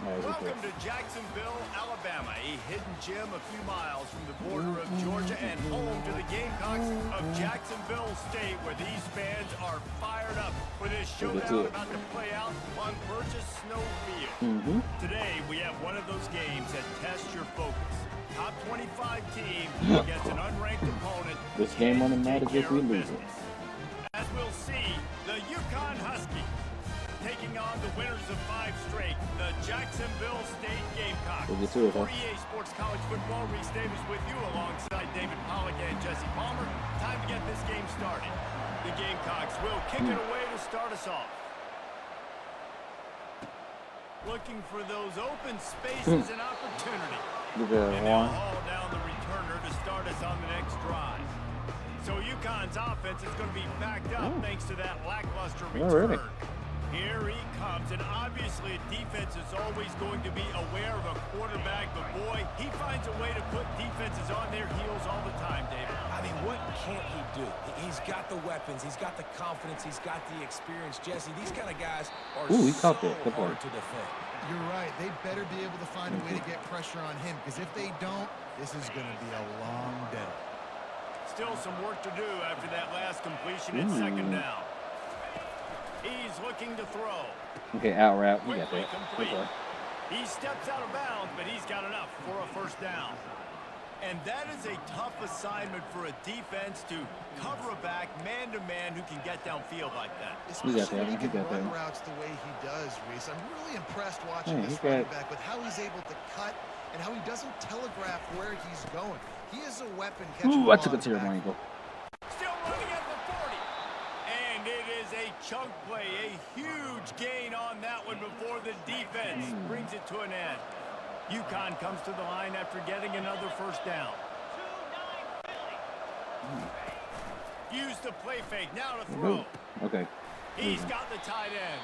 Welcome to Jacksonville, Alabama, a hidden gem a few miles from the border of Georgia and home to the Gamecocks of Jacksonville State, where these fans are fired up for this showdown about to play out on Burgess Snow Field. Today, we have one of those games that tests your focus. Top 25 team against an unranked opponent. This game only matters if we lose it. As we'll see, the UConn Huskies taking on the winners of 5 straight, the Jacksonville State Gamecocks. 48 Sports College Football, Reese Davis with you alongside David Pollock and Jesse Palmer. Time to get this game started. The Gamecocks will kick it away to start us off. Looking for those open spaces and opportunity. And now haul down the returner to start us on the next drive. So UConn's offense is going to be backed up thanks to that lackluster return. Here he comes, and obviously defense is always going to be aware of a quarterback, but boy, he finds a way to put defenses on their heels all the time, David. I mean, what can't he do? He's got the weapons, he's got the confidence, he's got the experience. Jesse, these kind of guys are so hard to defend. You're right. They better be able to find a way to get pressure on him, because if they don't, this is going to be a long day. Still some work to do after that last completion in second down. He's looking to throw. Okay, out route. You got that. Okay. He steps out of bounds, but he's got enough for a first down. And that is a tough assignment for a defense to cover a back man-to-man who can get downfield like that. Especially when he can run routes the way he does, Reese. I'm really impressed watching this running back with how he's able to cut and how he doesn't telegraph where he's going. He is a weapon catching. I took it to your angle. Still running at the 40. And it is a chunk play, a huge gain on that one before the defense brings it to an end. UConn comes to the line after getting another first down. Use the play fake, now to throw. Okay. He's got the tight end.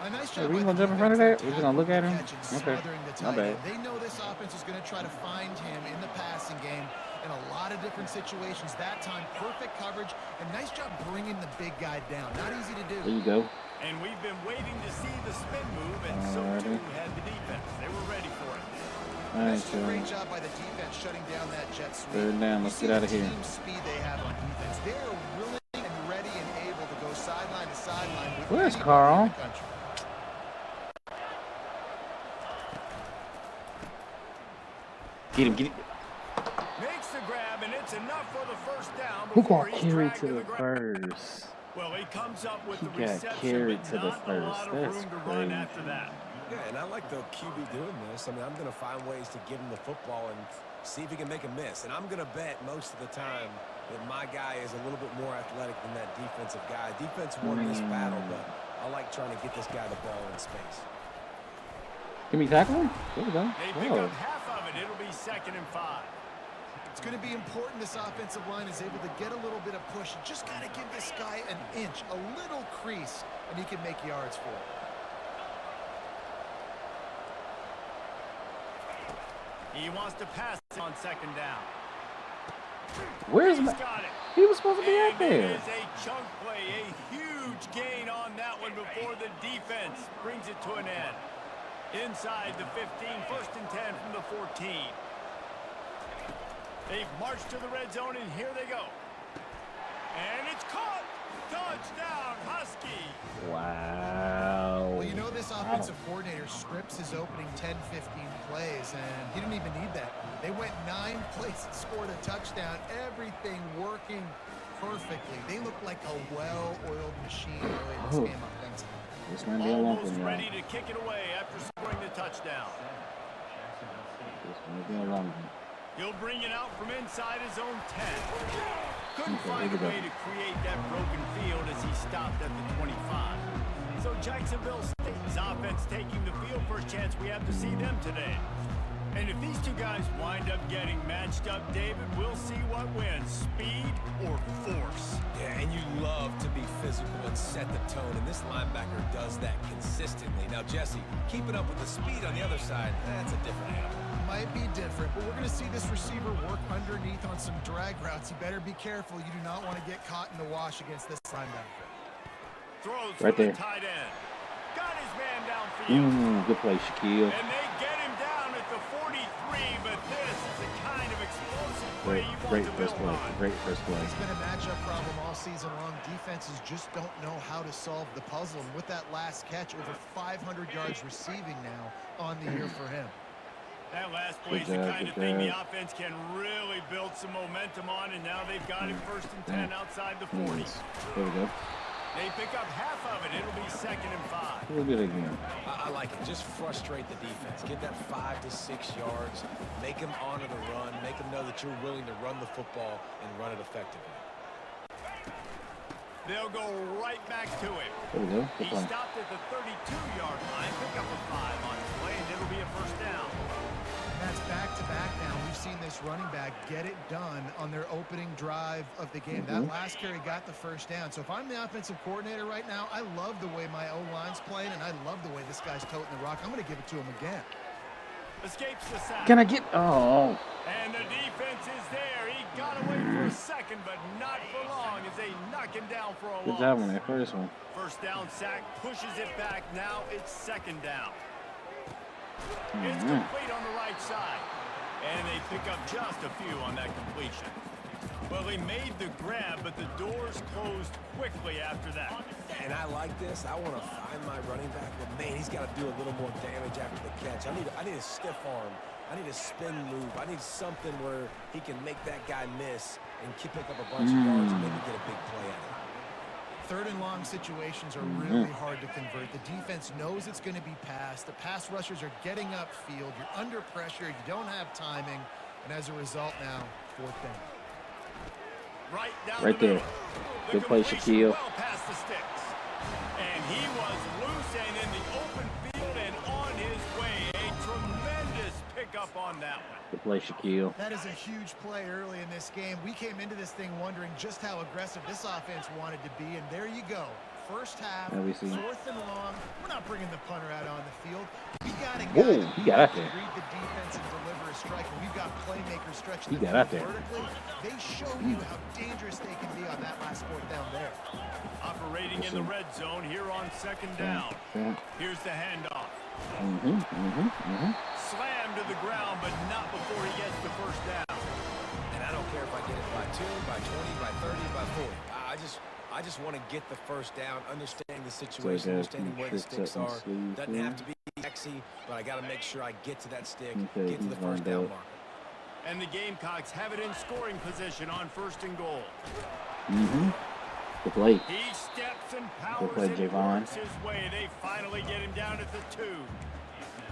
A nice job. Are we going to jump in front of that? We're going to look at him? Okay. Not bad. They know this offense is going to try to find him in the passing game in a lot of different situations. That time, perfect coverage, and nice job bringing the big guy down. Not easy to do. There you go. And we've been waiting to see the spin move, and so too had the defense. They were ready for it. That's a great job by the defense shutting down that jet sweep. Third down. Let's get out of here. The speed they have on defense. They are willing and ready and able to go sideline to sideline. Where's Carl? Get him, get him. Makes the grab, and it's enough for the first down. Who got carried to the first? Well, he comes up with the reception, carried to the first. That's crazy. After that. Yeah, and I like the QB doing this. I mean, I'm going to find ways to give him the football and see if he can make a miss. And I'm going to bet most of the time that my guy is a little bit more athletic than that defensive guy. Defense won this battle, but I like trying to get this guy the ball in space. Can we tackle him? There we go. They pick up half of it. It'll be 2nd and 5. It's going to be important this offensive line is able to get a little bit of push. You just got to give this guy an inch, a little crease, and he can make yards for it. He wants to pass on 2nd down. Where's my... He was supposed to be out there. It is a chunk play, a huge gain on that one before the defense brings it to an end. Inside the 15, 1st and 10 from the 14. They've marched to the red zone, and here they go. And it's caught. Touchdown, Husky. Wow. Well, you know this offensive coordinator scripts his opening 10, 15 plays, and he didn't even need that. They went 9 plays and scored a touchdown. Everything working perfectly. They look like a well-oiled machine early in this game offensively. This might be a long one, ready to kick it away after scoring the touchdown. This might be a long one. He'll bring it out from inside his own 10. Couldn't find a way to create that broken field as he stopped at the 25. So Jacksonville State's offense taking the field. First chance we have to see them today. And if these two guys wind up getting matched up, David, we'll see what wins, speed or force. Yeah, and you love to be physical and set the tone, and this linebacker does that consistently. Now, Jesse, keeping up with the speed on the other side, that's a different animal. Might be different, but we're going to see this receiver work underneath on some drag routes. You better be careful. You do not want to get caught in the wash against this linebacker. Throws right there. The tight end. Got his man downfield. Good play, Shaquille. And they get him down at the 43, but this is the kind of explosive play you want to build on. Great first play. It's been a matchup problem all season long. Defenses just don't know how to solve the puzzle. And with that last catch, over 500 yards receiving now on the year for him. That last play is the kind of thing the offense can really build some momentum on, and now they've got him 1st and 10 outside the 40. There we go. They pick up half of it. It'll be 2nd and 5. We'll do it again. I like it. Just frustrate the defense. Get that 5 to 6 yards. Make them honor the run. Make them know that you're willing to run the football and run it effectively. They'll go right back to it. There we go. He stopped at the 32-yard line. Pick up a 5 on the play, and it'll be a 1st down. That's back-to-back now. We've seen this running back get it done on their opening drive of the game. That last carry got the 1st down. So if I'm the offensive coordinator right now, I love the way my O-line's playing, and I love the way this guy's toting the rock. I'm going to give it to him again. Escapes the sack. Can I get... Oh. And the defense is there. He got away for a second, but not for long as they knock him down for a loss. Good job on that first one. 1st down sack, pushes it back. Now it's 2nd down. It's complete on the right side. And they pick up just a few on that completion. Well, they made the grab, but the doors closed quickly after that. And I like this. I want to find my running back, but man, he's got to do a little more damage after the catch. I need a stiff arm. I need a spin move. I need something where he can make that guy miss and pick up a bunch of yards and maybe get a big play out of it. 3rd and long situations are really hard to convert. The defense knows it's going to be passed. The pass rushers are getting upfield. You're under pressure. You don't have timing. And as a result now, 4th down. Right there. Good play, Shaquille. Well past the sticks. And he was loose and in the open field and on his way. A tremendous pickup on that one. Good play, Shaquille. That is a huge play early in this game. We came into this thing wondering just how aggressive this offense wanted to be, and there you go. 1st half, 4th and long. We're not bringing the punter out on the field. We got a guy he got out there. Read the defense and deliver a strike. And we've got playmakers stretching He got out there. vertically. They show you how dangerous they can be on that last 4th down there. Operating in the red zone here on 2nd down. Here's the handoff. Slammed to the ground, but not before he gets the 1st down. And I don't care if I get it by 2, by 20, by 30, by 40. I just want to get the 1st down, understanding the situation, understanding where the sticks are. Doesn't have to be sexy, but I got to make sure I get to that stick, get to the 1st down marker. And the Gamecocks have it in scoring position on 1st and goal. Good play. He steps and powers play, and Jayvon. works his way. They finally get him down at the 2.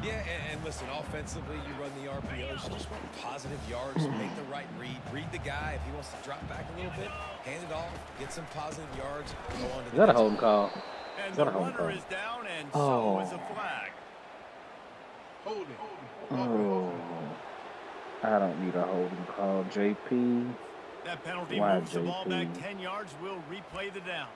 Yeah, and listen, offensively, you run the RPOs. You just want positive yards, make the right read. Read the guy. If he wants to drop back a little bit, hand it off, get some positive yards, go on to the Is that a holding call? And Is the that a holding runner call? is down, and so is a flag. Oh. I don't need a holding call, JP. That penalty Why, moves the ball back JP? 10 yards. We'll replay the down.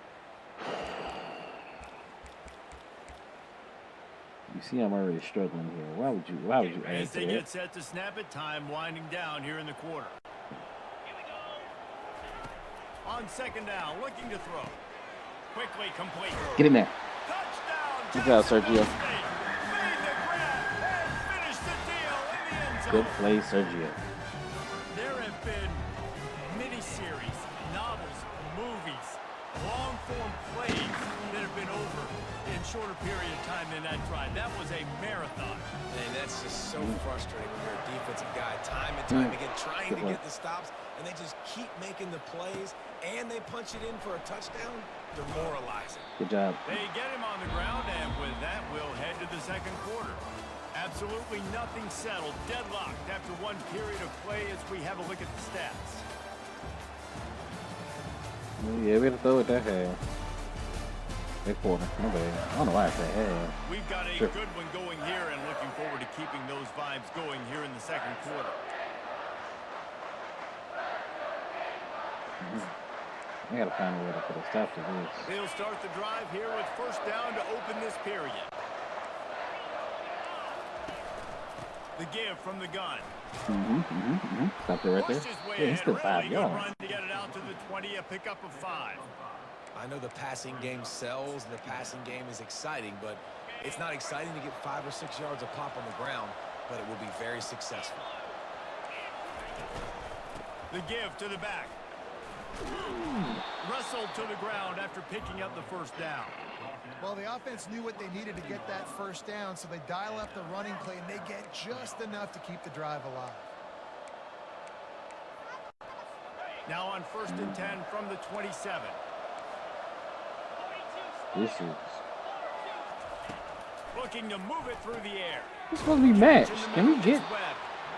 You see, I'm already struggling here. Why would you add As to they that? get set to snap it, time winding down here in the quarter. On 2nd down, looking to throw. Quickly complete. Get in there. Touchdown, Good job, Jacksonville Sergio. State. Made the grab and finished the deal in the end zone. Good play, Sergio. There have been miniseries, novels, movies, long-form plays that have been over in shorter period of time than that drive. That was a marathon. And that's just so frustrating when you're a defensive guy. Time and time again, trying to get the stops, and they just keep making the plays, and they punch it in for a touchdown. Demoralizing. Good job. They get him on the ground, and with that, we'll head to the 2nd quarter. Absolutely nothing settled, deadlocked after one period of play as we have a look at the stats. Yeah, we had to throw it that half. That quarter. No bad. I don't know why I said half. We've got a good one going here and looking forward to keeping those vibes going here in the 2nd quarter. I gotta find a way to put a stop to this. They'll start the drive here with 1st down to open this period. The give from the gun. Stop it right there. Yeah, he's still 5 yards. Run to get it out to the 20, a pickup of 5. I know the passing game sells and the passing game is exciting, but It's not exciting to get 5 or 6 yards of pop on the ground, but it will be very successful. The give to the back. Wrestled to the ground after picking up the first down. Well, the offense knew what they needed to get that first down, so they dial up the running play, and they get just enough to keep the drive alive. Now on 1st and 10 from the 27. This is Looking to move it through the air. it's supposed to be matched. Can we get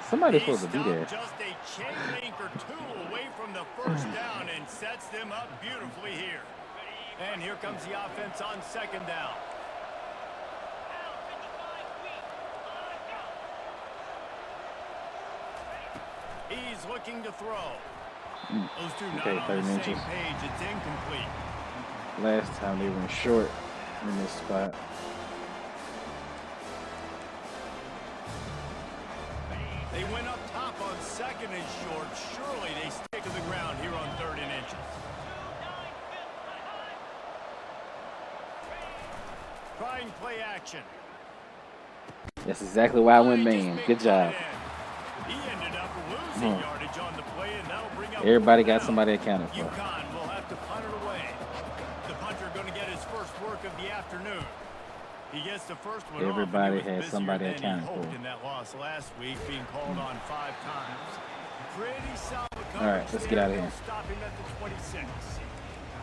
somebody supposed to be there? Just a chain link or two away from the first down and sets them up beautifully here. And here comes the offense on 2nd down. He's looking to throw. Those two not on the same page. It's incomplete. Last time they went short in this spot. They went up top on 2nd and short. Surely they stick to the ground here on 3rd and inches. Trying play action. That's exactly why I went man. Good job. He ended up losing yardage on the play, and that'll bring up Everybody got somebody accounted for. UConn will have to punt it away. The punter going to get his first work of the afternoon. He gets the first one. Everybody had somebody accounted for. In that loss last week, being called on 5 times. Pretty solid coverage. All right, let's get out of here. Stop him at the 26.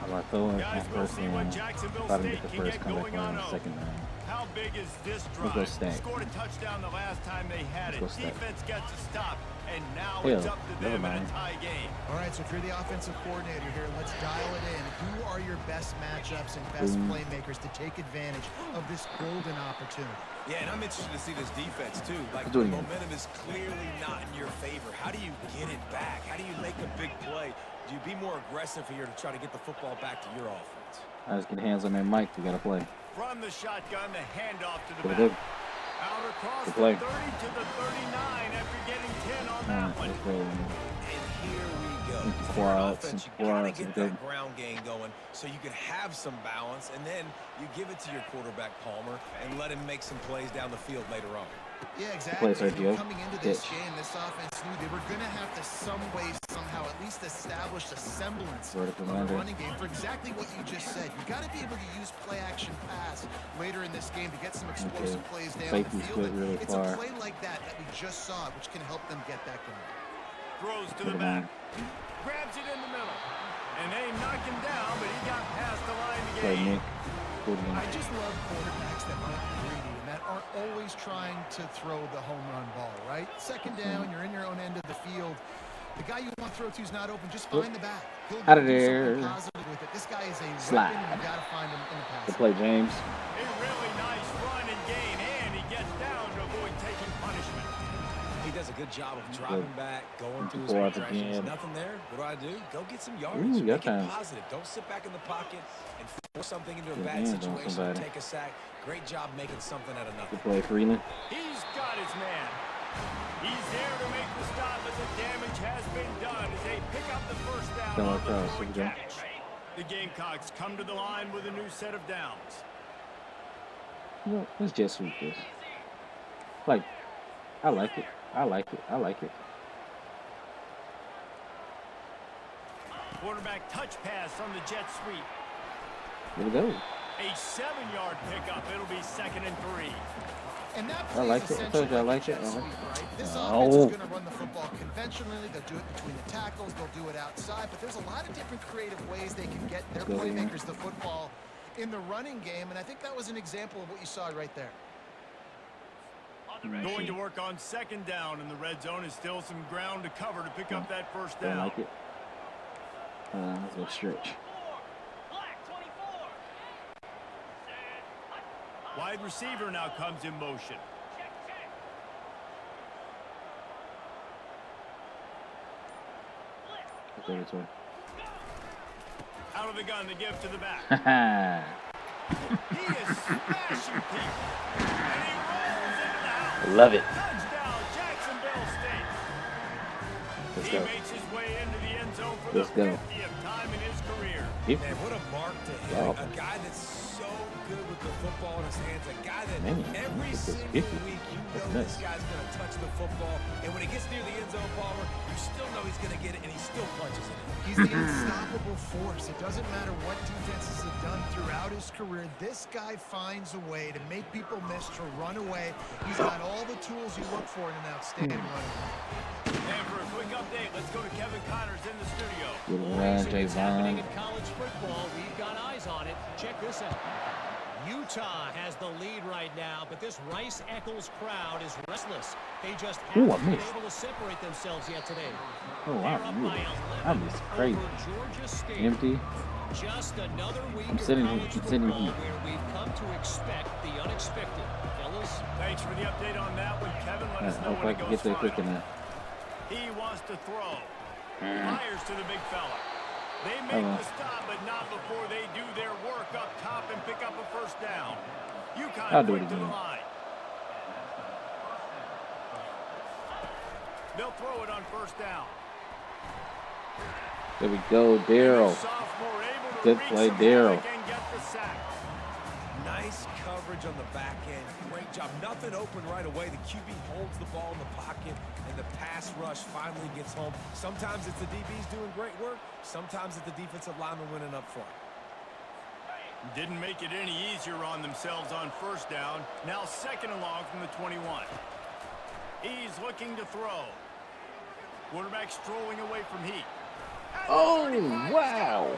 How about throwing Guys, my we'll first see what down? Jacksonville Thought I'd State get the can first get comeback going on on the out. 2nd down. How big is this Let's drive? go Stack. Scored a touchdown the last time they had it. Let's go Stack. Defense gets a stop, and now Hell, it's up to them in a tie game. All right, so if you're the offensive coordinator here, let's dial it in. Who are your best matchups and best playmakers to take advantage of this golden opportunity? Yeah, and I'm interested to see this defense, too. Like, do the it again. momentum is clearly not in your favor. How do you get it back? How do you make a big play? Do you be more aggressive here to try to get the football back to your offense? I just get hands on that mic. We got to play. From the shotgun, the handoff to the Good back. play. Out across Good the play. 30 to the 39 after getting 10 on All that right, one. let's go. And here we go. Some For an quads, offense, some you gotta quads, get and that good. ground game going so you can have some balance, and then you give it to your quarterback, Palmer, and let him make some plays down the field later on. Yeah, exactly. Play, Sergio. Coming into this Ditch. game, this offense knew they were going to have to some way, somehow, at least establish a semblance Vertical of a under. running game for exactly what you just said. You got to be able to use play-action pass later in this game to get some explosive plays down the Safety field. split really It's far. a play like that we just saw, which can help them get that going. Throws to the back. Grabs it in the middle. And they knock him down, but he got past the line to Play gain. Nick. Good one. I just love quarterbacks that aren't greedy and that aren't always trying to throw the home run ball, right? 2nd down, you're in your own end of the field. The guy you want to throw to is not open. Just find the back. He'll Out of do there. something positive with it. This guy is a Slide. weapon. You got to find him in the pass. Good play, James. A really nice run and gain, and he gets down to avoid taking punishment. He does a good job of dropping back, going through his Quads progressions. again. Nothing there. What do? Go get some yardage. Ooh, Make got it time. positive. Don't sit back in the pocket and force something into a Get bad hands on situation. somebody. Take a sack. Great job making something out of nothing. Good play, Freeland. He's got his man. He's there to make the stop, but the damage has been done as they pick up the first down Come on across, the here we throwing go. catch. The Gamecocks come to the line with a new set of downs. You know, let's jet sweep this. Like, I like it. I like it. I like it. Quarterback touch pass on the jet sweep. Here we go. A 7-yard pickup. It'll be 2nd and 3. And that I like play is it. I told you I essentially like a it. jet sweep, right? This Oh. offense is going to run the football conventionally. They'll do it between the tackles. They'll do it outside. But there's a lot of different creative ways they can get their Go in. playmakers the football in the running game. And I think that was an example of what you saw right there. Going to work on 2nd down, and the red zone is still some ground to cover to pick up that first I down. like it. Let's go stretch. Wide receiver now comes in motion. Let's go this way. Out of the gun, the give to the back. Haha. He is smashing people. And he rolls into the house. Love it. Touchdown, Jacksonville State. Let's He go. makes his way into the end zone for Let's the go. 50th time in his career. Yep. Man, what a mark to hit. Wow. A guy that's so good with the football in his hands. A guy that Man, every this is single 50. week you That's know nuts. this guy's going to touch the football. And when he gets near the end zone, Palmer, you still know he's going to get it, and he still punches it in. He's the unstoppable force. It doesn't matter what defenses have done throughout his career. This guy finds a way to make people miss, to run away. He's got all the tools you look for in an outstanding runner. And for a quick update, let's go to Kevin Connors in the studio. Good run, What's happening Jayvon. in college football? We've got eyes on it. Check this out. Utah has the lead right now, but this Rice-Eccles crowd is restless. They just Ooh, I haven't been missed. able to separate themselves yet today. Oh, They're up I'm by muted. 11 I missed crazy. over Georgia State. Empty. Just another week I'm of sitting here. college I'm sitting football here. where we've come to expect the unexpected. Fellas, Thanks for the update on that one, Kevin. Let us I know hope when I it can goes get there quick final. enough. He wants to throw. Fires to the big fella. They make the stop, but not before they do their work up top and pick up a first down. UConn I'll do it quick to the again. line. They'll throw it on first down. There we go, Darryl. Sophomore able to Good wreak play, some Darryl. havoc and get the sack. Nice coverage on the back end. Great job. Nothing open right away. The QB holds the ball in the pocket, and the pass rush finally gets home. Sometimes it's the DBs doing great work. Sometimes it's the defensive lineman winning up front. Didn't make it any easier on themselves on first down. Now second and long from the 21. He's looking to throw. Quarterback strolling away from heat. At the Oh, 35, wow.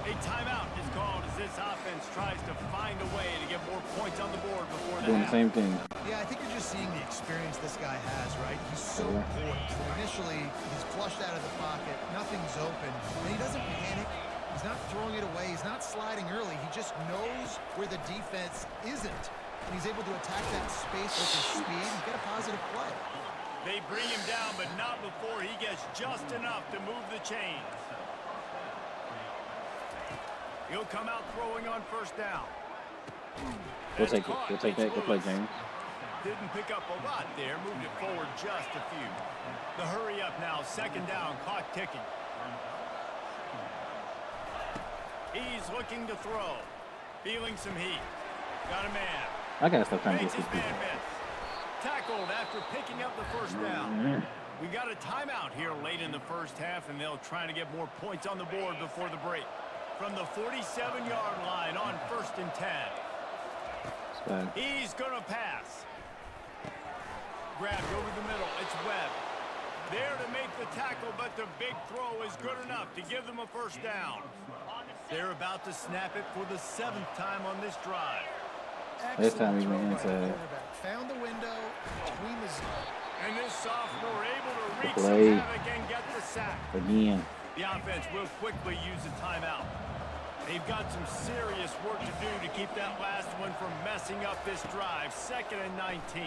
A timeout is called as this offense tries to find a way to get more points on the board before the Doing the half. same thing. Yeah, I think you're just seeing the experience this guy has, right? He's so poised. Initially, he's flushed out of the pocket. Nothing's open. And he doesn't panic. He's not throwing it away. He's not sliding early. He just knows where the defense isn't. And he's able to attack that space with his speed and get a positive play. They bring him down, but not before he gets just enough to move the chains. He'll come out throwing on first down. We'll take it. We'll take that. Go play, James. Didn't pick up a lot there. Moved it forward just a few. The hurry up now. Second down. Clock ticking. He's looking to throw. Feeling some heat. Got a man. I gotta stop trying to Makes get his this man people. miss. Tackled after picking up the first down. We got a timeout here late in the first half, and they'll try to get more points on the board before the break. From the 47-yard line on 1st and 10. He's going to pass. Grabbed over the middle. It's Webb. There to make the tackle, but the big throw is good enough to give them a first down. They're about to snap it for the 7th time on this drive. This time he Excellent went throw by the inside. quarterback. Found the window between the zone. And this sophomore able to wreak Play. some havoc and get the sack. Again. The offense will quickly use a timeout. They've got some serious work to do to keep that last one from messing up this drive. 2nd and 19.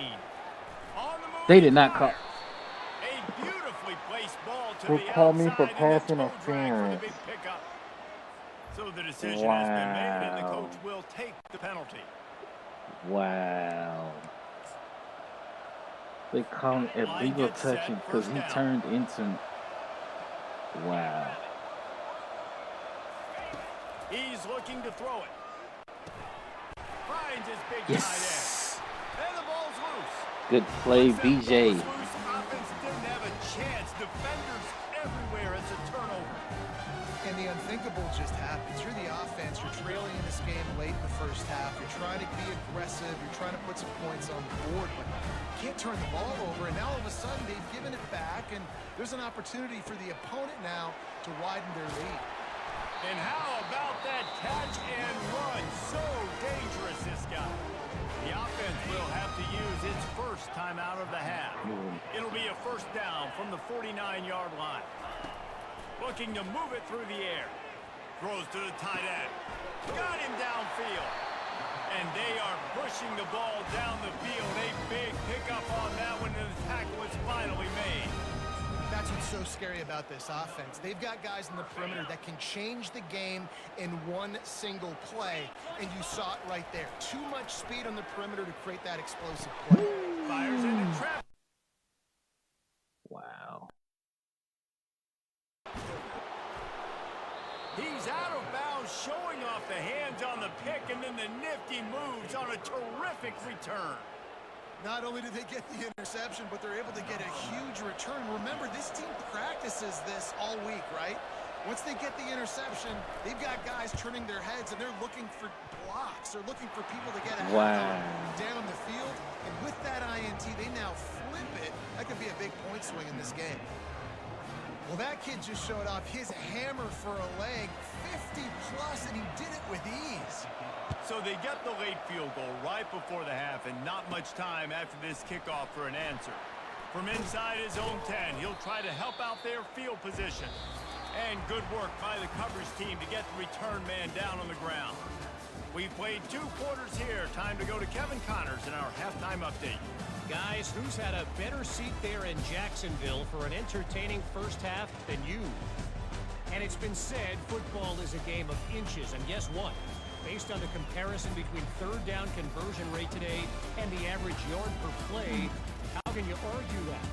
On the move. They did not call. A beautifully placed ball to Who the called me outside for and pass the toe drag for the interference? big pickup. So the decision has been made, and the Wow. coach will take the penalty. Wow. They call it illegal touching because he turned into. Wow. He's looking to throw it. Finds his big Yes. tight end. And the ball's loose. Good play, Once that BJ. ball was loose, offense didn't have a chance. Defenders everywhere. It's a turnover. And the unthinkable just happens. You're the offense. You're trailing in this game late in the first half. You're trying to be aggressive. You're trying to put some points on the board, but you can't turn the ball over. And now all of a sudden they've given it back, and there's an opportunity for the opponent now to widen their lead. And how about that catch and run? So dangerous, this guy. The offense will have to use its first time out of the half. It'll be a first down from the 49-yard line. Looking to move it through the air. Throws to the tight end. Got him downfield. And they are pushing the ball down the field. A big pickup on that one, and the tackle is finally made. That's what's so scary about this offense. They've got guys in the perimeter that can change the game in one single play, and you saw it right there. Too much speed on the perimeter to create that explosive play. Fires into trap. Wow. He's out of bounds showing off the hands on the pick and then the nifty moves on a terrific return. Not only did they get the interception, but they're able to get a huge return. Remember, this team practices this all week, right? Once they get the interception, they've got guys turning their heads, and they're looking for blocks. They're looking for people to get a down the field. And with that INT, they now flip it. That could be a big point swing in this game. Well, that kid just showed off his hammer for a leg, 50-plus, and he did it with ease. So they get the late field goal right before the half, and not much time after this kickoff for an answer. From inside his own 10, he'll try to help out their field position. And good work by the coverage team to get the return man down on the ground. We've played 2 quarters here. Time to go to Kevin Connors in our halftime update. Guys, who's had a better seat there in Jacksonville for an entertaining first half than you? And it's been said football is a game of inches. And guess what? Based on the comparison between third down conversion rate today and the average yard per play, how can you argue that?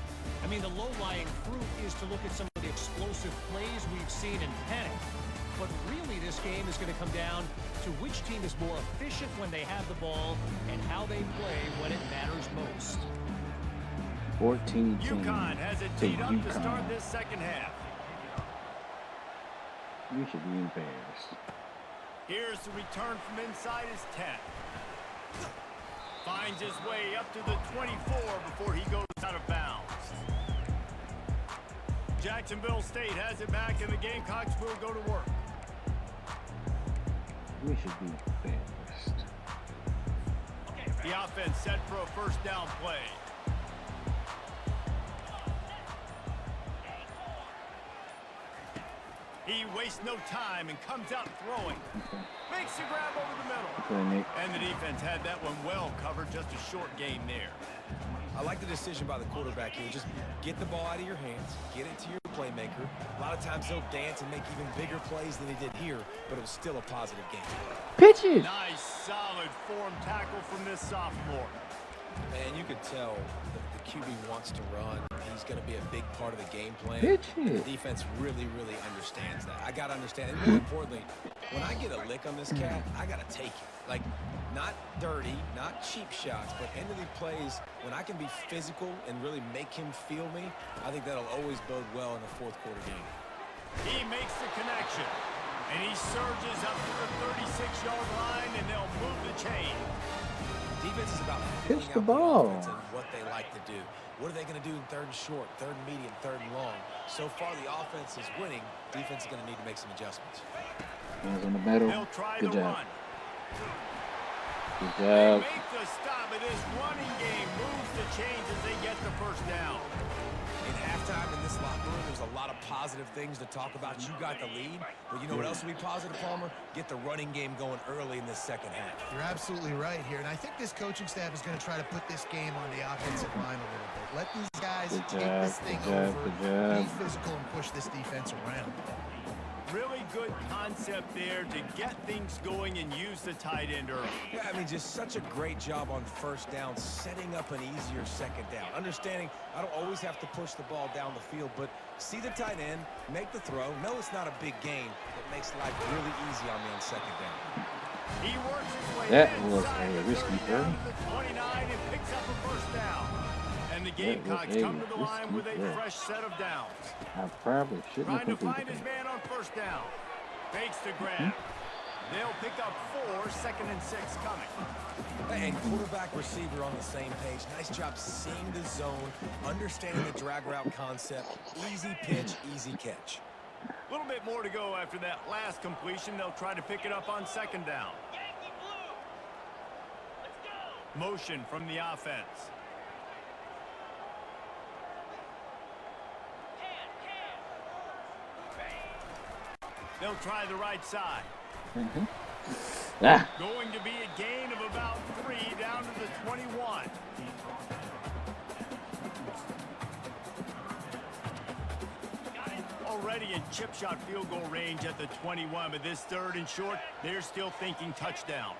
I mean, the low-lying fruit is to look at some of the explosive plays we've seen and panic. But really, this game is going to come down to which team is more efficient when they have the ball and how they play when it matters most. 14-10 UConn has it teed up to start this second half. You should be embarrassed. Here's the return from inside his 10. Finds his way up to the 24 before he goes out of bounds. Jacksonville State has it back, and the Gamecocks will go to work. We should be embarrassed. The offense set for a first down play. He wastes no time and comes out throwing. Makes the grab over the middle. And the defense had that one well covered. Just a short gain there. I like the decision by the quarterback here. Just get the ball out of your hands, get it to your playmaker. A lot of times he'll dance and make even bigger plays than he did here, but it was still a positive game. Pitches. Nice, solid form tackle from this sophomore. And you could tell the QB wants to run. He's going to be a big part of the game plan. Pitches. The defense really, really understands that. I got to understand. And more importantly, when I get a lick on this cat, I got to take it. Like, not dirty, not cheap shots, but end of the plays, when I can be physical and really make him feel me, I think that'll always bode well in a fourth quarter game. He makes the connection, and he surges up to the 36-yard line, and they'll move the chain. Defense is about pitch filling the out ball. the offense and what they like to do. What are they going to do in third and short, third and medium, third and long? So far, the offense is winning. Defense is going to need to make some adjustments. Hands in the middle. They'll try Good the job. run. Good They job. make the stop, and this running game moves the chains as they get the first down. In halftime in this locker room, there's a lot of positive things to talk about. You got the lead, but you know what else will be positive, Palmer? Get the running game going early in this second half. You're absolutely right here, and I think this coaching staff is going to try to put this game on the offensive line a little bit. Let these guys take this thing over, be physical, and push this defense around. Really good concept there to get things going and use the tight end early. Yeah, I mean, just such a great job on first down, setting up an easier second down. Understanding I don't always have to push the ball down the field, but see the tight end, make the throw. No, it's not a big gain. It makes life really easy on me on second down. He works his way That was inside a the risky 30 throw. down to the 29 and picks up a first down. And the Gamecocks come to the line with a fresh set of downs. I probably shouldn't Trying to have find completed his that. man on first down. Fakes the grab. They'll pick up 4, 2nd and 6 coming. And quarterback receiver on the same page. Nice job seeing the zone, understanding the drag route concept. Easy pitch, easy catch. A little bit more to go after that last completion. They'll try to pick it up on 2nd down. Motion from the offense. They'll try the right side. Going to be a gain of about 3 down to the 21. Already in chip shot field goal range at the 21, but this 3rd and short, they're still thinking touchdown.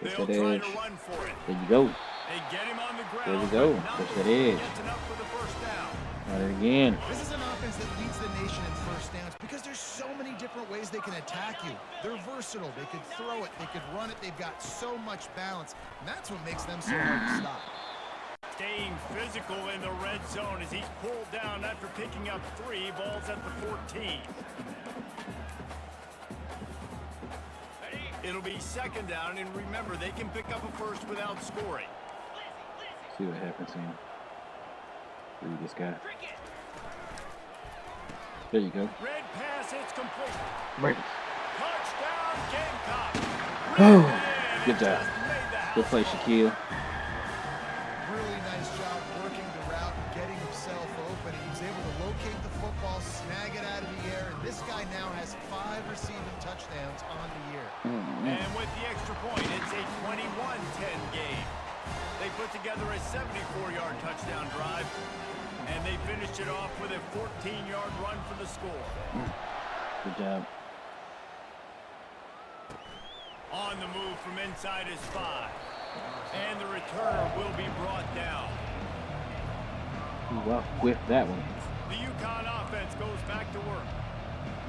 Push They'll that try edge. to run for it. There you go. They get him on the ground. There we go. but not Push that before he edge. gets enough for the first down. Run it again. This is an offense that leads the nation in first downs because there's so many different ways they can attack you. They're versatile. They could throw it. They could run it. They've got so much balance. And that's what makes them so hard to stop. Staying physical in the red zone as he's pulled down after picking up 3 balls at the 14. It'll be second down, and remember, they can pick up a first without scoring. See what happens here. Read this guy. There you go. Red pass, it's complete. Break it. Touchdown, Gamecock. Oh, good job. Good play, Shaquille. Really nice job working the route and getting himself open. He was able to locate the football, snag it out of the air, and this guy now has 5 receiving touchdowns on the year. And with the extra point, it's a 21-10 game. They put together a 74-yard touchdown drive, and they finished it off with a 14-yard run for the score. Good job. On the move from inside his 5. And the returner will be brought down. Well, with that one. The UConn offense goes back to work.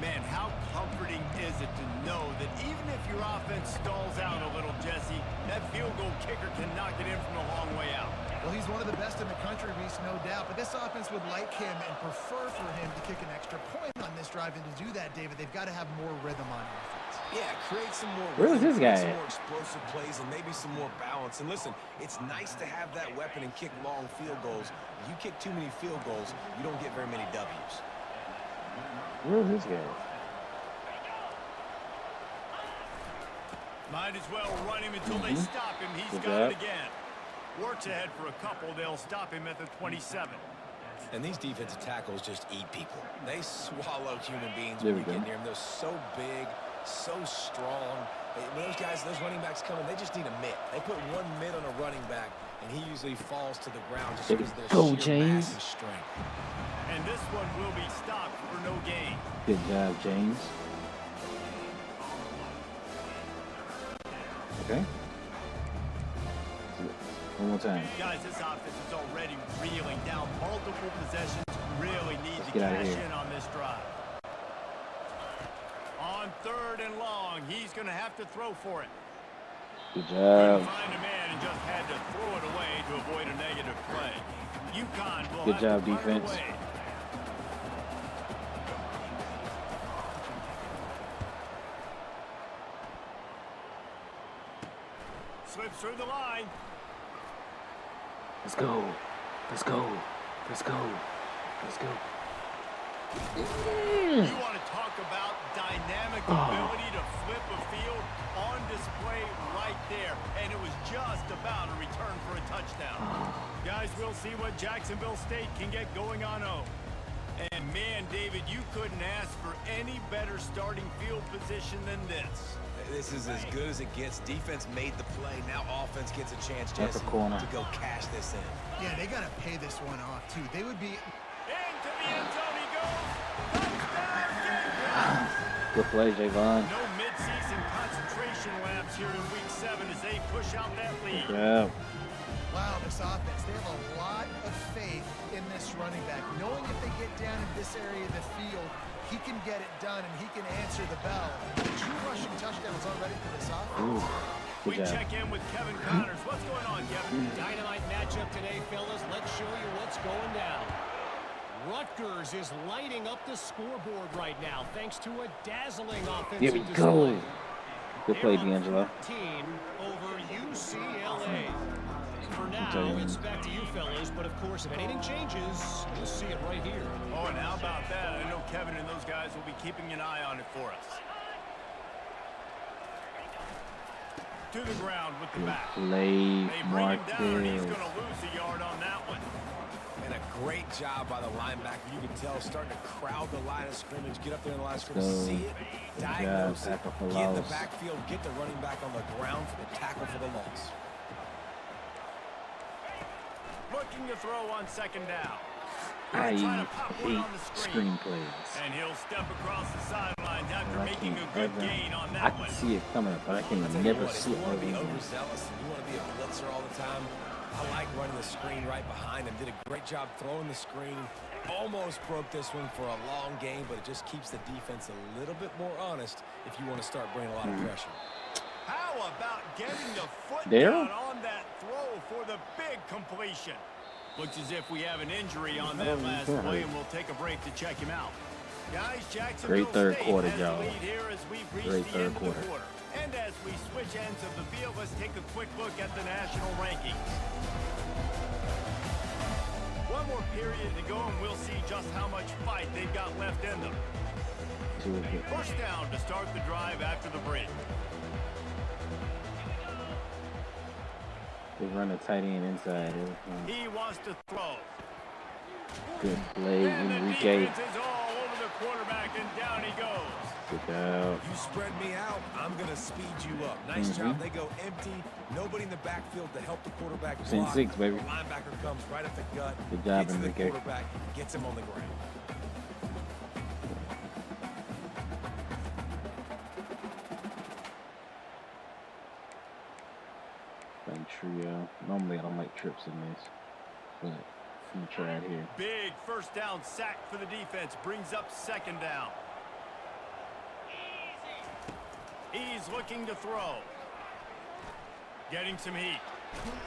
Man, how comforting is it to know that even if your offense stalls out a little, Jesse, that field goal kicker can knock it in from a long way out. Well, he's one of the best in the country, Reese, no doubt. But this offense would like him and prefer for him to kick an extra point on this drive. And to do that, David, they've got to have more rhythm on offense. Yeah, create some more Where is this guy some at? more explosive plays and maybe some more balance. And listen, it's nice to have that weapon and kick long field goals. If you kick too many field goals, you don't get very many W's. Where is this guy? Might as well run him until they stop him. He's Good got it job. again. Works ahead for a couple. They'll stop him at the 27. And these defensive tackles just eat people. They swallow human beings There when we you go. get near them. They're so big, so strong. When those guys, those running backs come in, they just need a mitt. They put one mitt on a running back, and he usually falls to the ground just There we because of their go, sheer James. mass and strength. And this one will be stopped for no gain. Good job, James. Okay. One more time. Guys, this offense is already reeling down multiple possessions. Really need Let's to get out of cash here. in on this drive. On 3rd and long, he's going to have to throw for it. Good Couldn't job. find a man and just had to throw it away to avoid a negative play. UConn will Good have job, to punt it defense. away. Slips through the line. Let's go. Let's go. Let's go. Let's go. You want to talk about dynamic ability to flip a field on display right there. And it was just about a return for a touchdown. Guys, we'll see what Jacksonville State can get going on home. And man, David, you couldn't ask for any better starting field position than this. This is as good as it gets. Defense made the play. Now offense gets a chance, That's a Jesse, corner. to go cash this in. Yeah, they got to pay this one off, too. They would be... Into the end zone he goes. Touchdown, Gamecocks! Good play, Jayvon. No midseason concentration laps here in Week 7 as they push out that lead. Good job. Wow, this offense, they have a lot of faith in this running back. Knowing if they get down in this area of the field, he can get it done and he can answer the bell. 2 rushing touchdowns already for this offense. Ooh, We good job. check in with Kevin Connors. What's going on, Kevin? Dynamite matchup today, fellas. Let's show you what's going down. Rutgers is lighting up the scoreboard right now thanks to a dazzling offensive Here we display. go. Good play, They're up D'Angelo. 14 over UCLA. For tell now, you. it's back to you fellas, but of course, if anything changes, you'll see it right here. Oh, and how about that? I know Kevin and those guys will be keeping an eye on it for us. To the ground with the Good back. play, They bring him down, and he's Marquez. going to lose a yard on that one. And a great job by the linebacker. You can tell starting to crowd the line of scrimmage, get up there in the line of scrimmage, go. see it, Good diagnose job, it, tackle for get in the loss. backfield, get the running back on the ground for the tackle for the loss. Looking to throw on 2nd down. I hate screenplays. And he'll step across the sidelines after making a good gain on that I can see it coming, but I can never see it. You want to be overzealous and you want to be a blitzer all the time. I like running the screen right behind him. Did a great job throwing the screen. Almost broke this one for a long game, but it just keeps the defense a little bit more honest if you want to start bringing a lot of pressure. How about getting the foot Darryl? down on that throw for the big completion? Looks as if we have an injury on that last play, and we'll take a break to check him out. Guys, Jacksonville Great third State quarter, has the y'all. lead here as we've reached Great the third end of the quarter. quarter. And as we switch ends of the field, let's take a quick look at the national rankings. One more period to go, and we'll see just how much fight they've got left in them. First down to start the drive after the break. They run a tight end inside. He wants to throw. Good play, And the Enrique. defense is all over the quarterback, and down he goes. Good job. You spread me out, I'm going to speed you up. Nice job. They go empty. Nobody in the backfield to help the quarterback block. 10-6, baby. The linebacker comes right at the gut. Good job, gets to the Enrique. quarterback, gets him on the ground. Like trio. Normally I don't like trips in this, but I'm gonna try it here. Big first down sack for the defense. Brings up second down. He's looking to throw. Getting some heat.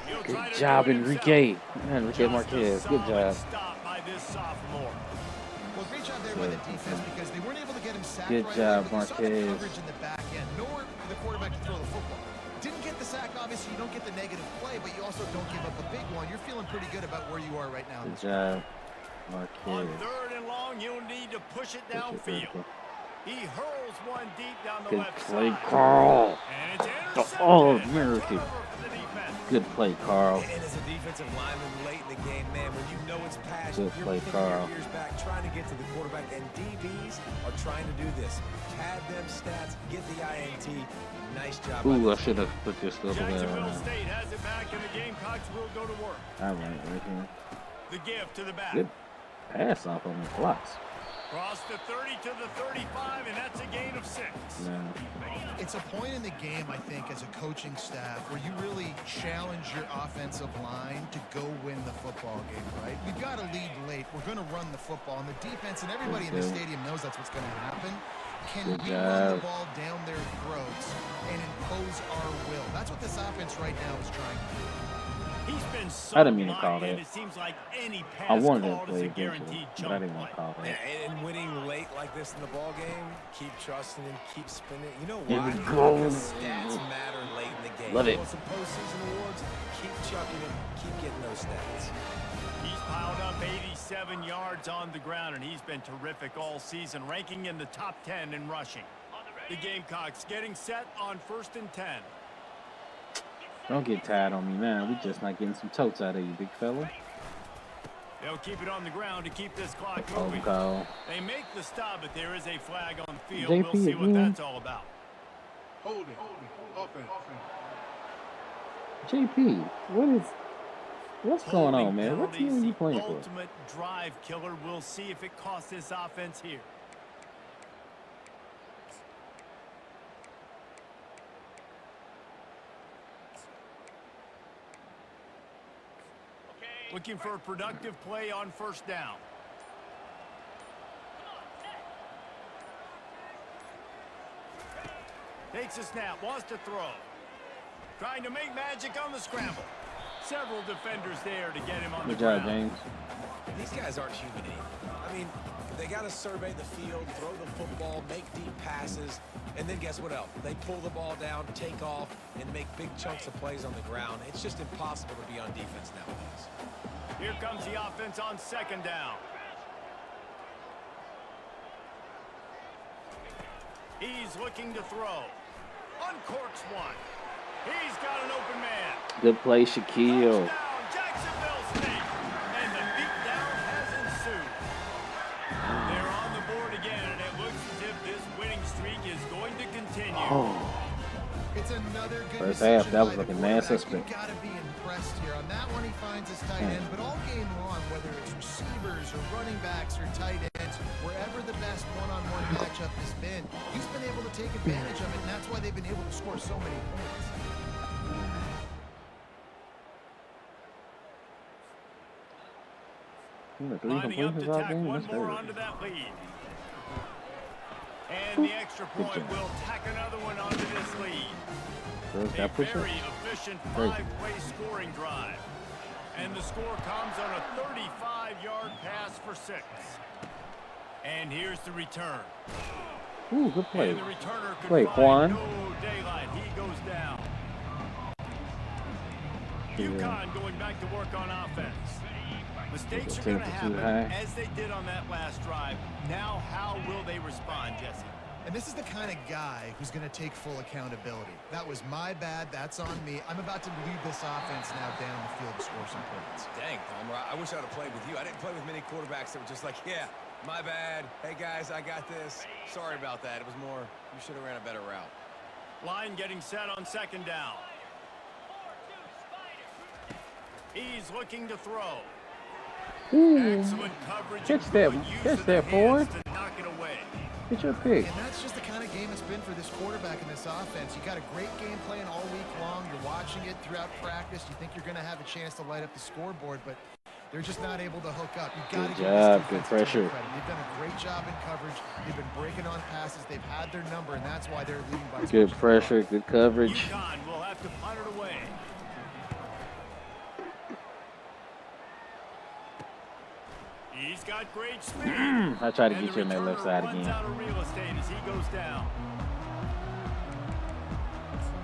He'll try Good to job, do it Enrique. himself. Enrique Just a Marquez. Good solid job. Stop by this sophomore. Well, great job there by the defense because they weren't able to get him sacked Good right job, away, but you saw the Marquez. coverage in the back end. Nowhere for the quarterback to throw the football. Didn't get the sack, obviously. You don't get the negative play, but you also don't give up a big one. You're feeling pretty good about where you are right now. Good job, On Marquez. third and long, you'll need to push it downfield. He hurls one deep down the Good left play, side. Carl. And it's intercepted. Oh, American. Turnover for the defense. Good play, Carl. And as a defensive lineman late in the game, man, when you know it's past, Good you're play, putting Carl. your ears back, trying to get to the quarterback, and DBs are trying to do this. Pad them stats, get the INT. Nice job. by Ooh, I the should have put this stuff away right Jacksonville now. State has it back, and the Gamecocks will go to work. All right, right here. The give to the back. Good pass off on the blocks. Cross the 30 to the 35, and that's a gain of 6. Man, It's a point in the game, I think, as a coaching staff where you really challenge your offensive line to go win the football game, right? We've got to lead late. We're going to run the football, and the defense and everybody in the stadium knows that's what's going to happen. Can Good we job. run the ball down their throats and impose our will? That's what this offense right now is trying to do. He's been so I didn't mean to call light, and that. it seems like any pass I wanted to called is play a eventually, guaranteed but I jump didn't want to play. call that. And winning late like this in the ball game, keep trusting and keep spinning. You know Here why? we go. Because stats matter late in the game. Love You it. want some postseason awards? Keep chucking it. Keep getting those stats. He's piled up 87 yards on the ground, and he's been terrific all season, ranking in the top 10 in rushing. The Gamecocks getting set on 1st and 10. Don't get tired on me, man. We just not getting some totes out of you, big fella. They'll keep it on the ground to keep this clock Oh, moving. call. They make the stop, but there is a flag on the field. JP We'll see what again. that's all about. Hold it. Offense. JP, what's going on, Holding man? What team are you penalties, playing the for? ultimate drive killer. We'll see if it costs this offense here. Looking for a productive play on 1st down. Takes a snap, wants to throw. Trying to make magic on the scramble. Several defenders there to get him on Good the job, ground. James. These guys aren't human either. I mean, they got to survey the field, throw the football, make deep passes, and then guess what else? They pull the ball down, take off, and make big chunks of plays on the ground. It's just impossible to be on defense nowadays. Here comes the offense on 2nd down. He's looking to throw. Uncorks one. He's got an open man. Good play, Shaquille. Touchdown, Jacksonville State. And the beatdown has ensued. They're on the board again, and it looks as if this winning streak is going to continue. Oh, It's another good First decision half, that was by like the a mad quarterback. suspect. You got to be impressed impressed here. On that one, he finds his tight end, but all game long, whether it's receivers or running backs or tight ends, wherever the best one-on-one matchup has been, he's been able to take advantage of it, and that's why they've been able to score so many points. Lining up to tack one more onto that lead. And the extra point will tack another one onto this lead. A very efficient 5-play scoring drive. And the score comes on a 35-yard pass for 6. And here's the return. Ooh, good play. And the returner could Wait, find Juan. no daylight. He goes down. UConn going back to work on offense. Mistakes are going to happen as they did on that last drive. Now, how will they respond, Jesse? And this is the kind of guy who's going to take full accountability. That was my bad. That's on me. I'm about to lead this offense now down the field to score some points. Dang, Palmer, I wish I would have played with you. I didn't play with many quarterbacks that were just like, yeah, my bad. Hey, guys, I got this. Sorry about that. It was more, you should have ran a better route. Line getting set on second down. He's looking to throw. Excellent coverage. Catch that forward. To knock it away. Get your pick. And that's just the kind of game it's been for this quarterback in this offense. You got a great game plan all week long. You're watching it throughout practice. You think you're going to have a chance to light up the scoreboard, but they're just not able to hook up. You got to give this defense good pressure. credit. They've done a great job in coverage. They've been breaking on passes. They've had their number, and that's why they're leading by Good pressure, good coverage. UConn will have to punt it away. He's got great speed. I try to get you on that left side again. Out of real estate as he goes down.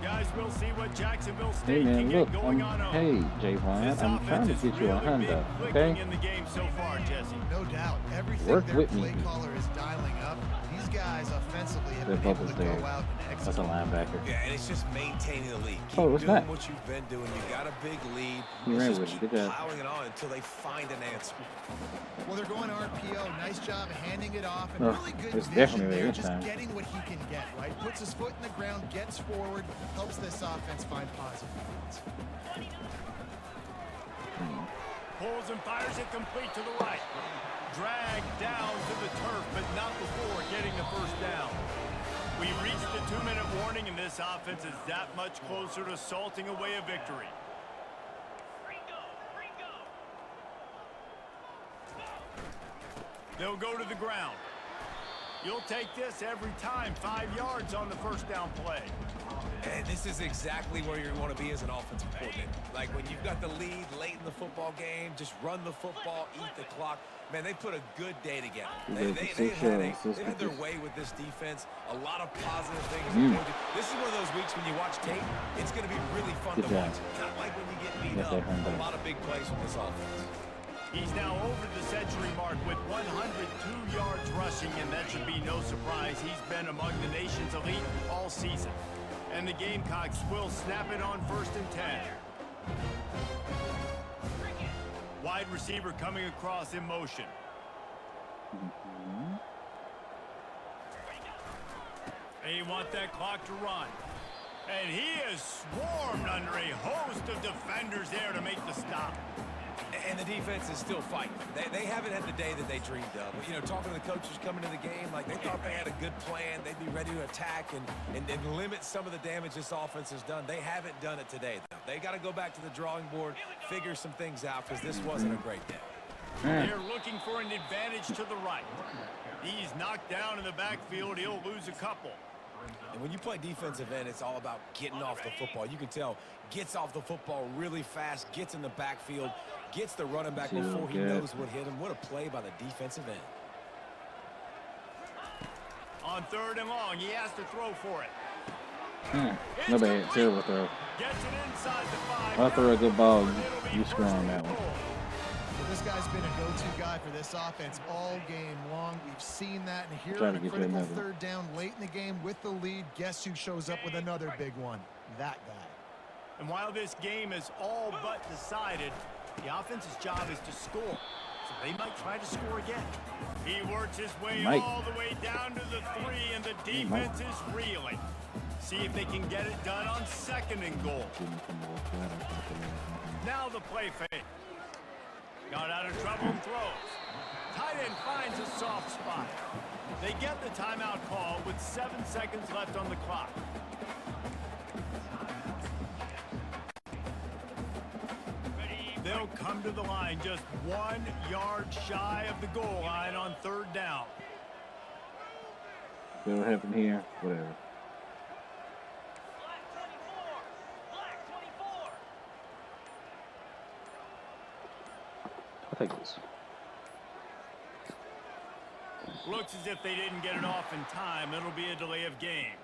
Guys, we'll see what Jacksonville State Hey can man, get look, going on. hey Jayvon, I'm trying to get you a Honda, okay? In the game so far, Jesse. No doubt. Everything Work their with play me. caller is dialing up. These guys offensively have That been able bubble's to there. go out and That's a execute. linebacker. Yeah, and it's just maintaining the lead. Keep Oh, it's doing not. what you've been doing. You got a big lead. You ran Let's with just it. keep Good job. plowing it on until they find an answer. Well, they're going RPO. Nice job handing it off. And Oh, really good it's vision definitely there. this Just time. getting what he can get, right? Puts his foot in the ground, gets forward, helps this offense find positive points. Pulls and fires it complete to the right. Dragged down to the turf, but not before getting the first down. We reached the 2-minute warning, and this offense is that much closer to salting away a victory. They'll go to the ground. You'll take this every time. 5 yards on the first down play. And this is exactly where you want to be as an offensive coordinator. Like when you've got the lead late in the football game, just run the football, eat the clock. Man, they put a good day together. They had their way with this defense. A lot of positive things. This is one of those weeks when you watch tape, it's going to be really fun to watch. Not like when you get beat up. A lot of big plays from this offense. He's now over the century mark with 102 yards rushing, and that should be no surprise. He's been among the nation's elite all season. And the Gamecocks will snap it on 1st and 10. Wide receiver coming across in motion. They want that clock to run. And he is swarmed under a host of defenders there to make the stop. And the defense is still fighting. They haven't had the day that they dreamed of. You know, talking to the coaches coming to the game, like they thought they had a good plan. They'd be ready to attack and limit some of the damage this offense has done. They haven't done it today, though. They got to go back to the drawing board, figure some things out, because this wasn't a great day. They're looking for an advantage to the right. He's knocked down in the backfield. He'll lose a couple. And when you play defensive end, it's all about getting off the football. You can tell, gets off the football really fast, gets in the backfield, gets the running back before he knows what hit him. What a play by the defensive end. On 3rd and long, he has to throw for it. No bad, terrible throw. Gets it inside the 5. I'll throw a good ball. You screw on that one. Well, this guy's been a go-to guy for this offense all game long. We've seen that, and here Trying on to a get you critical another. 3rd down late in the game with the lead, guess who shows up with another big one? That guy. And while this game is all but decided, the offense's job is to score. So they might try to score again. He works his way all the way down to the 3, and the defense is reeling. See if they can get it done on 2nd and goal. Now the play fake. Got out of trouble and throws. Tight end finds a soft spot. They get the timeout call with 7 seconds left on the clock. They'll come to the line just 1 yard shy of the goal line on 3rd down. What'll happen here? Whatever. I'll take this. Looks as if they didn't get it off in time. It'll be a delay of game.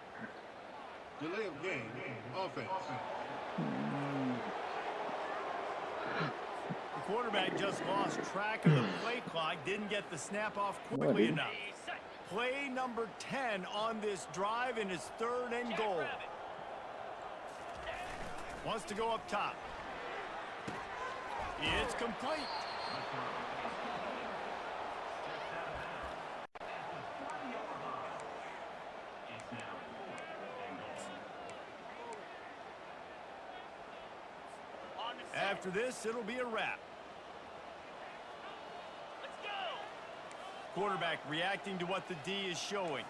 Delay of game. Offense. The quarterback just lost track of the play clock. Didn't get the snap off quickly enough. Play number 10 on this drive in his 3rd and goal. Wants to go up top. It's complete. After this, it'll be a wrap. Quarterback reacting to what the D is showing.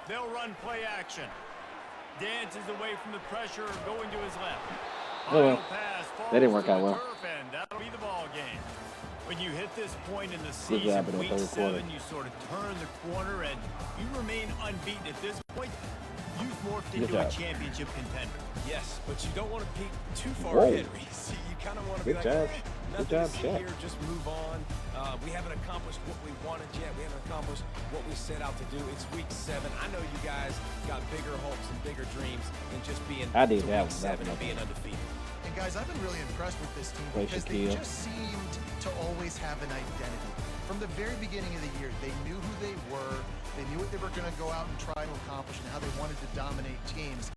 They'll run play action. Dances away from the pressure, going to his left. Oh, Pass that didn't work out well. And that'll be the ball game. When you hit this point in the season, week 7, you sort of turn the corner and you remain unbeaten at this point. You've morphed into a championship contender. Yes, but you don't want to peek too far ahead, Reese. You kind of want to be like, nothing to see here, just move on. We haven't accomplished what we wanted yet. We haven't accomplished what we set out to do. It's week 7. I know you guys got bigger hopes and bigger dreams than just being week 7 and being undefeated. And guys, I've been really impressed with this team because they just seemed to always have an identity. From the very beginning of the year, they knew who they were. They knew what they were going to go out and try to accomplish and how they wanted to dominate teams.